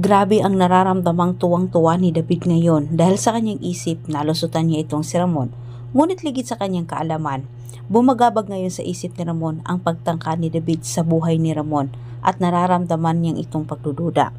Grabe ang nararamdamang tuwang-tuwa ni David ngayon dahil sa kanyang isip nalusutan niya itong si Ramon. Ngunit ligid sa kanyang kaalaman, bumagabag ngayon sa isip ni Ramon ang pagtangka ni David sa buhay ni Ramon at nararamdaman niyang itong pagdududa.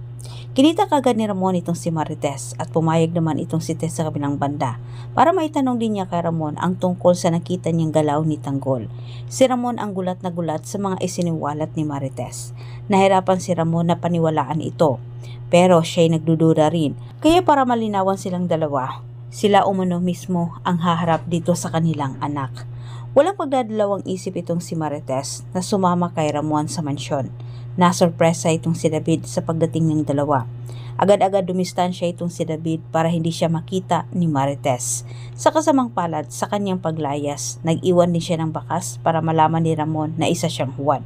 Kinita kagad ni Ramon itong si Marites at pumayag naman itong si Tess sa kabilang banda para maitanong din niya kay Ramon ang tungkol sa nakita niyang galaw ni Tanggol. Si Ramon ang gulat na gulat sa mga isiniwalat ni Marites. Nahirapan si Ramon na paniwalaan ito. Pero siya'y nagdududa rin. Kaya para malinawan silang dalawa, sila umano mismo ang haharap dito sa kanilang anak. Walang pagdadalawang isip itong si Marites na sumama kay Ramon sa mansyon. Nasurpresa itong si David sa pagdating ng dalawa. Agad-agad dumistansya itong si David para hindi siya makita ni Marites. Sa kasamang palad sa kanyang paglayas, nag-iwan din siya ng bakas para malaman ni Ramon na isa siyang huwad.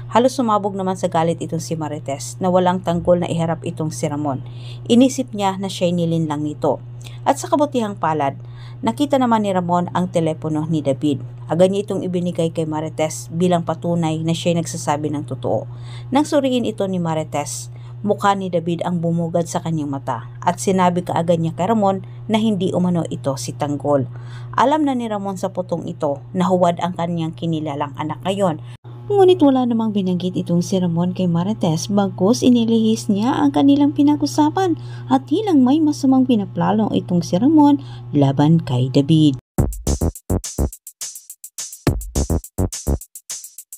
Halos sumabog naman sa galit itong si Marites na walang tanggol na iharap itong si Ramon. Inisip niya na siya'y nilinlang nito. At sa kabutihang palad, nakita naman ni Ramon ang telepono ni David. Agad niya itong ibinigay kay Marites bilang patunay na siya'y nagsasabi ng totoo. Nang suriin ito ni Marites, mukha ni David ang bumugad sa kanyang mata at sinabi kaagad niya kay Ramon na hindi umano ito si Tanggol. Alam na ni Ramon sa putong ito na huwad ang kanyang kinilalang anak ngayon. Ngunit wala namang binanggit itong si Ramon kay Marites bagkus inilihis niya ang kanilang pinag-usapan at hilang may masamang pinaplalong itong si Ramon laban kay David.